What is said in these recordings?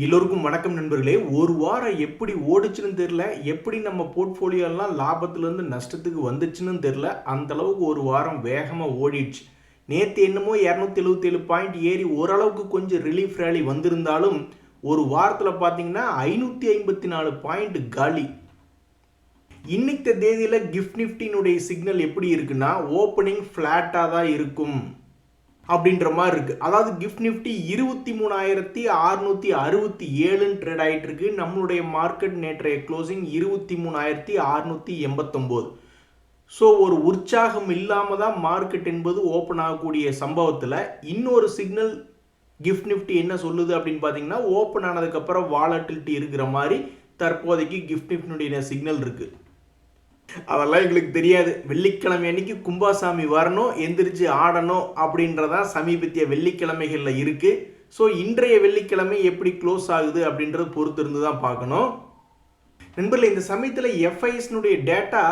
எல்லோருக்கும் வணக்கம் நண்பர்களே. ஒரு வாரம் எப்படி ஓடுச்சுன்னு தெரியல, எப்படி நம்ம போர்ட்ஃபோலியோலாம் லாபத்துலேருந்து நஷ்டத்துக்கு வந்துச்சுன்னு தெரியல. அந்த அளவுக்கு ஒரு வாரம் வேகமாக ஓடிடுச்சு. நேற்று என்னமோ 277 பாயிண்ட் ஏறி ஓரளவுக்கு கொஞ்சம் ரிலீஃப் ரேலி வந்திருந்தாலும் ஒரு வாரத்தில் பார்த்தீங்கன்னா 554 பாயிண்ட் காலி. இன்னைக்கு தேதியில் கிஃப்ட் நிஃப்டினுடைய சிக்னல் எப்படி இருக்குன்னா, ஓப்பனிங் ஃப்ளாட்டாக தான் இருக்கும் அப்படின்ற மாதிரி இருக்கு. அதாவது கிஃப்ட் நிஃப்டி 23,667 ட்ரேட் ஆகிட்டு இருக்கு. நம்மளுடைய மார்க்கெட் நேற்றைய க்ளோசிங் 23,689. ஸோ ஒரு உற்சாகம் இல்லாமல் தான் மார்க்கெட் என்பது ஓப்பன் ஆகக்கூடிய சம்பவத்தில் இன்னொரு சிக்னல் கிஃப்ட் நிஃப்டி என்ன சொல்லுது அப்படின்னு பார்த்தீங்கன்னா, ஓப்பன் ஆனதுக்கப்புறம் வாலட்டிலிட்டி இருக்கிற மாதிரி தற்போதைக்கு கிஃப்ட் நிஃப்டினுடைய சிக்னல் இருக்குது. அதெல்லாம் எங்களுக்கு தெரியாது. வெள்ளிக்கிழமை அன்னைக்கு கும்பாசாமி வரணும், எந்திரிச்சு ஆடணும் அப்படின்றதான் சமீபத்திய வெள்ளிக்கிழமைகளில் இருக்குது. ஸோ இன்றைய வெள்ளிக்கிழமை எப்படி க்ளோஸ் ஆகுது அப்படின்றது பொறுத்து இருந்து தான் பார்க்கணும். நண்பர்களே, இந்த சமயத்தில் எஃப்ஐஎஸ்னுடைய டேட்டா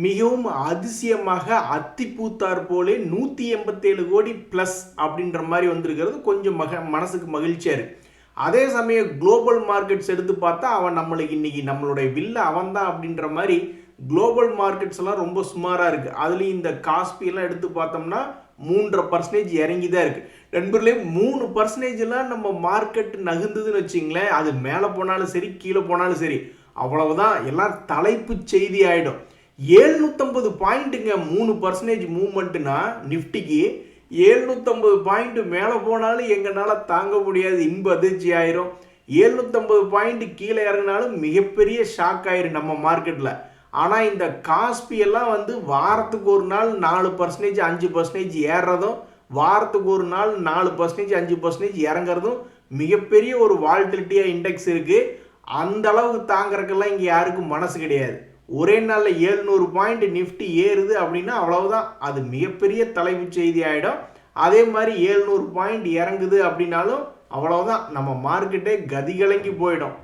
மிகவும் அதிசயமாக அத்திப்பூத்தார் போலே 187 கோடி ப்ளஸ் அப்படின்ற மாதிரி வந்திருக்கிறது. கொஞ்சம் மனசுக்கு மகிழ்ச்சியாக இருக்குது. அதே சமயம் குளோபல் மார்க்கெட்ஸ் எடுத்து பார்த்தா அவன் நம்மளுக்கு இன்னைக்கு நம்மளுடைய வில்ல அவன் தான் அப்படின்ற மாதிரி குளோபல் மார்க்கெட்ஸ் எல்லாம் ரொம்ப சுமாராக இருக்குது. அதுலேயும் இந்த காஸ்பி எல்லாம் எடுத்து பார்த்தோம்னா 3.5% இறங்கி தான் இருக்குது. நண்பர்களே, 3% நம்ம மார்க்கெட் நகுந்ததுன்னு வச்சிங்களேன், அது மேலே போனாலும் சரி கீழே போனாலும் சரி அவ்வளவுதான், எல்லாம் தலைப்பு செய்தி ஆகிடும். 750 பாயிண்ட்டுங்க 3% மூவ்மெண்ட்டுனா நிஃப்டிக்கு 750 பாயிண்ட் மேலே போனாலும் எங்களால் தாங்க முடியாது, இன்ப அதிர்ச்சி ஆயிரும். 750 பாயிண்ட் கீழே இறங்கினாலும் மிகப்பெரிய ஷாக் ஆயிரும் நம்ம மார்க்கெட்டில். ஆனால் இந்த காஸ்பி எல்லாம் வாரத்துக்கு ஒரு நாள் 4% 5% ஏறுறதும், வாரத்துக்கு ஒரு நாள் 4% 5% இறங்குறதும் மிகப்பெரிய ஒரு வால்டிலிட்டியாக இண்டெக்ஸ் இருக்குது. அந்த அளவுக்கு தாங்கிறதுக்கெல்லாம் இங்கே யாருக்கும் மனசு கிடையாது. ஒரே நாளில் 700 பாயிண்ட் நிஃப்டி ஏறுது அப்படின்னா அவ்வளவுதான், அது மிகப்பெரிய தலைப்பு செய்தி ஆகிடும். அதே மாதிரி 700 பாயிண்ட் இறங்குது அப்படின்னாலும் அவ்வளவுதான், நம்ம மார்க்கெட்டே கதிகலங்கி போயிடும்.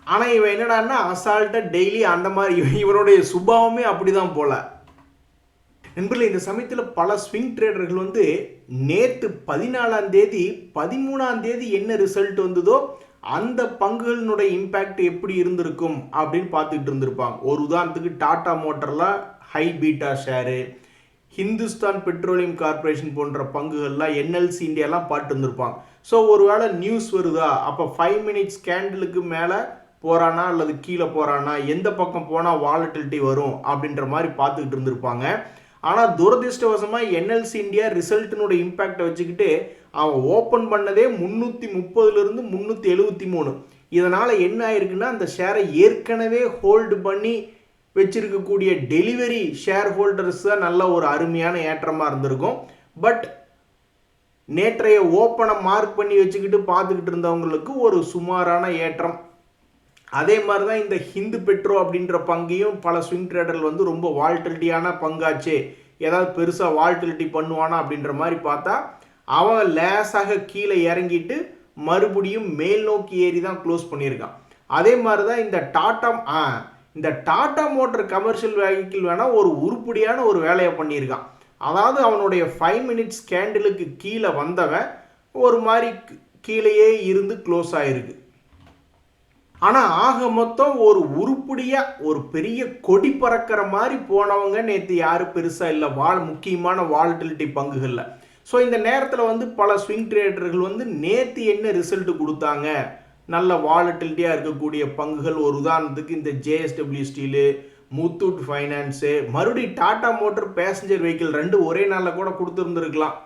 ஆனால் இவன் என்னடான்னா அசால்ட்டாக டெய்லி அந்த மாதிரி இவனுடைய சுபாவமே அப்படிதான் போல. நண்பர்களே, இந்த சமயத்தில் பல ஸ்விங் ட்ரேடர்கள் நேற்று 14ஆம் தேதி 13ஆம் தேதி என்ன ரிசல்ட் வந்ததோ அந்த பங்குகளினுடைய இம்பேக்ட் எப்படி இருந்திருக்கும் அப்படின்னு பார்த்துக்கிட்டு இருந்திருப்பாங்க. ஒரு உதாரணத்துக்கு டாடா மோட்டரில் high beta share, Hindustan petroleum corporation போன்ற பங்குகள்லாம் என்எல்சி இந்தியாலாம் பார்த்து இருந்திருப்பாங்க. ஸோ ஒருவேளை நியூஸ் வருதா, அப்போ 5 மினிட்ஸ் கேண்டிலுக்கு மேலே போகிறானா அல்லது கீழே போகிறானா, எந்த பக்கம் போனால் வாலட்டிலிட்டி வரும் அப்படின்ற மாதிரி பார்த்துக்கிட்டு இருந்திருப்பாங்க. ஆனால் துரதிருஷ்டவசமாக என்எல்சி இந்தியா ரிசல்ட்டினுடைய இம்பேக்டை வச்சுக்கிட்டு அவன் ஓப்பன் பண்ணதே 330லிருந்து 373. இதனால் என்ன ஆயிருக்குன்னா, அந்த ஷேரை ஏற்கனவே ஹோல்டு பண்ணி வச்சிருக்கக்கூடிய டெலிவரி ஷேர் ஹோல்டர்ஸ் தான் நல்ல ஒரு அருமையான ஏற்றமாக இருந்திருக்கும். பட் நேற்றைய ஓப்பனை மார்க் பண்ணி வச்சுக்கிட்டு பார்த்துக்கிட்டு இருந்தவங்களுக்கு ஒரு சுமாரான ஏற்றம். அதே மாதிரி தான் இந்த ஹிந்து பெட்ரோ அப்படின்ற பங்கையும் பல ஸ்விங் ட்ரேடர்கள் ரொம்ப வால்டிலிட்டியான பங்காச்சே, ஏதாவது பெருசாக வால்டிலிட்டி பண்ணுவானா அப்படின்ற மாதிரி பார்த்தா அவன் லேசாக கீழே இறங்கிட்டு மறுபடியும் மேல் நோக்கி ஏறி தான் க்ளோஸ் பண்ணியிருக்கான். அதே மாதிரி தான் இந்த டாடா மோட்டர் கமர்ஷியல் வெஹிக்கிள் வேணால் ஒரு உருப்படியான ஒரு வேலையை பண்ணியிருக்கான். அதாவது அவனுடைய 5 மினிட்ஸ் கேண்டிலுக்கு கீழே வந்தவன் ஒரு மாதிரி கீழேயே இருந்து க்ளோஸ் ஆகிருக்கு. ஆனால் ஆக மொத்தம் ஒரு உருப்படியாக ஒரு பெரிய கொடி பறக்கிற மாதிரி போனவங்க நேற்று யாரும் பெருசாக இல்லை முக்கியமான வாலட்டிலிட்டி பங்குகளில். ஸோ இந்த நேரத்தில் பல ஸ்விங் ட்ரேடர்கள் நேற்று என்ன ரிசல்ட் கொடுத்தாங்க, நல்ல வாலட்டிலிட்டியாக இருக்கக்கூடிய பங்குகள். ஒரு உதாரணத்துக்கு இந்த ஜேஎஸ்டபிள்யூ ஸ்டீலு, முத்தூட் ஃபைனான்ஸு, மறுபடியும் டாடா மோட்டர் பேசஞ்சர் வெஹிக்கிள் 2 ஒரே நாளில் கூட கொடுத்துருந்துருக்கலாம்.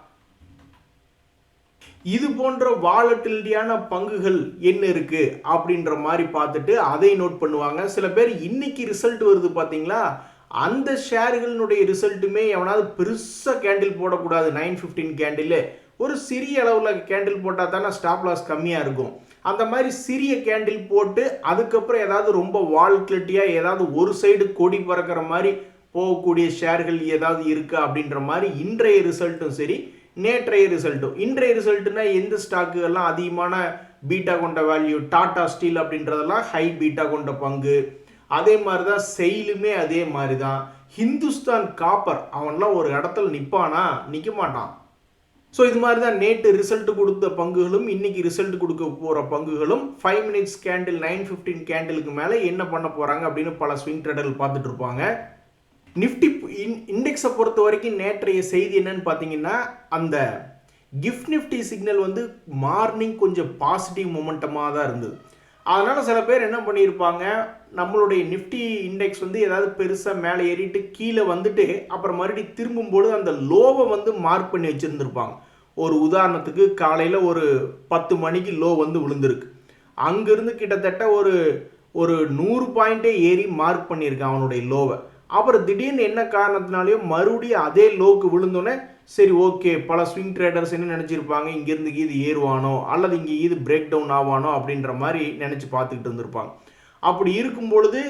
இது போன்ற வாலட்டிலிட்டியான பங்குகள் என்ன இருக்கு அப்படின்ற மாதிரி பார்த்துட்டு அதை நோட் பண்ணுவாங்க. சில பேர் இன்னைக்கு ரிசல்ட் வருது பார்த்தீங்களா, அந்த ஷேர்களுடைய ரிசல்ட்டுமே எவனாவது பெருசாக கேண்டில் போடக்கூடாது. 915 கேண்டில் ஒரு சிறிய அளவில் கேண்டில் போட்டால் தானே ஸ்டாப் லாஸ் கம்மியாக இருக்கும். அந்த மாதிரி சிறிய கேண்டில் போட்டு அதுக்கப்புறம் ஏதாவது ரொம்ப வாலட்டிலிட்டியாக ஏதாவது ஒரு சைடு கொடி பறக்கிற மாதிரி போகக்கூடிய ஷேர்கள் ஏதாவது இருக்கா அப்படின்ற மாதிரி இன்றைய ரிசல்ட்டும் சரி நேற்றைய ரிசல்ட்டும். இன்றைய ரிசல்ட்டுனா எந்த ஸ்டாக்குகள்லாம் அதிகமான பீட்டா கொண்ட வேல்யூ, டாடா ஸ்டீல் அப்படின்றதெல்லாம் ஹை பீட்டா கொண்ட பங்கு. அதே மாதிரி தான் செயிலுமே அதே மாதிரி தான். ஹிந்துஸ்தான் காப்பர் அவன்லாம் ஒரு இடத்துல நிற்பானா, நிற்க மாட்டான். ஸோ இது மாதிரி தான் நேற்று ரிசல்ட் கொடுத்த பங்குகளும் இன்னைக்கு ரிசல்ட் கொடுக்க போகிற பங்குகளும் 5 மினிட்ஸ் கேண்டில் 9:15 கேண்டிலுக்கு மேலே என்ன பண்ண போகிறாங்க அப்படின்னு பல ஸ்விங் ட்ரேடர்கள் பார்த்துட்டு இருப்பாங்க. நிஃப்டி இண்டெக்ஸை பொறுத்த வரைக்கும் நேற்றைய செய்தி என்னன்னு பார்த்தீங்கன்னா, அந்த கிஃப்ட் நிஃப்டி சிக்னல் வந்து மார்னிங் கொஞ்சம் பாசிட்டிவ் மொமெண்டமாக தான் இருந்தது. அதனால் சில பேர் என்ன பண்ணியிருப்பாங்க, நம்மளுடைய நிஃப்டி இண்டெக்ஸ் வந்து ஏதாவது பெருசாக மேலே ஏறிட்டு கீழே வந்துட்டு அப்புறம் மறுபடியும் திரும்பும்போது அந்த லோவை வந்து மார்க் பண்ணி வச்சுருந்துருப்பாங்க. ஒரு உதாரணத்துக்கு காலையில் ஒரு 10 மணிக்கு லோ வந்து விழுந்திருக்கு. அங்கேருந்து கிட்டத்தட்ட ஒரு 100 பாயிண்ட்டே ஏறி மார்க் பண்ணியிருக்கான் அவனுடைய லோவை. அப்புறம் திடீர்னு என்ன காரணத்தினாலையோ மறுபடியும் அதே லோவுக்கு விழுந்தோன்னே சரி ஓகே, பல ஸ்விங் ட்ரேடர்ஸ் என்ன நினச்சிருப்பாங்க, இங்கேருந்து இது ஏறுவானோ அல்லது இங்கே இது பிரேக் டவுன் ஆவானோ அப்படின்ற மாதிரி நினச்சி பார்த்துக்கிட்டு இருந்திருப்பாங்க. அப்படி இருக்கும் பொழுது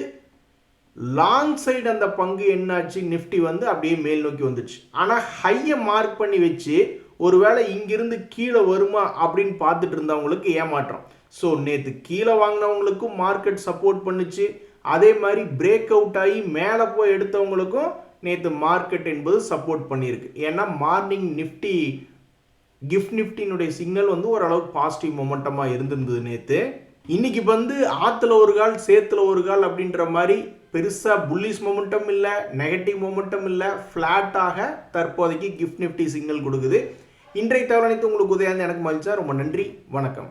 லாங் சைடு அந்த பங்கு என்னாச்சு, நிஃப்டி வந்து அப்படியே மேல் நோக்கி வந்துடுச்சு. ஆனால் ஹையை மார்க் பண்ணி வச்சு ஒருவேளை இங்கிருந்து கீழே வருமா அப்படின்னு பார்த்துட்டு இருந்தவங்களுக்கு ஏமாற்றம். ஸோ நேற்று கீழே வாங்கினவங்களுக்கும் மார்க்கெட் சப்போர்ட் பண்ணுச்சு. அதே மாதிரி பிரேக் அவுட் ஆகி மேலே போய் எடுத்தவங்களுக்கும் நேற்று மார்க்கெட் என்பது சப்போர்ட் பண்ணியிருக்கு. ஏன்னா மார்னிங் நிஃப்டி கிஃப்ட் நிஃப்டினுடைய சிக்னல் வந்து ஓரளவுக்கு பாசிட்டிவ் மொமெண்டமாக இருந்திருந்தது நேற்று. இன்னைக்கு வந்து ஆற்றுல ஒரு கால் சேத்துல ஒரு கால் அப்படின்ற மாதிரி பெருசாக புல்லிஷ் மொமெண்டம் இல்லை, நெகட்டிவ் மொமெண்டம் இல்லை, ஃப்ளாட்டாக தற்போதைக்கு கிஃப்ட் நிஃப்டி சிக்னல் கொடுக்குது. இன்றைய தகவல் அனைத்து உங்களுக்கு உதவியாக எனக்கு மகிழ்ச்சியா. ரொம்ப நன்றி, வணக்கம்.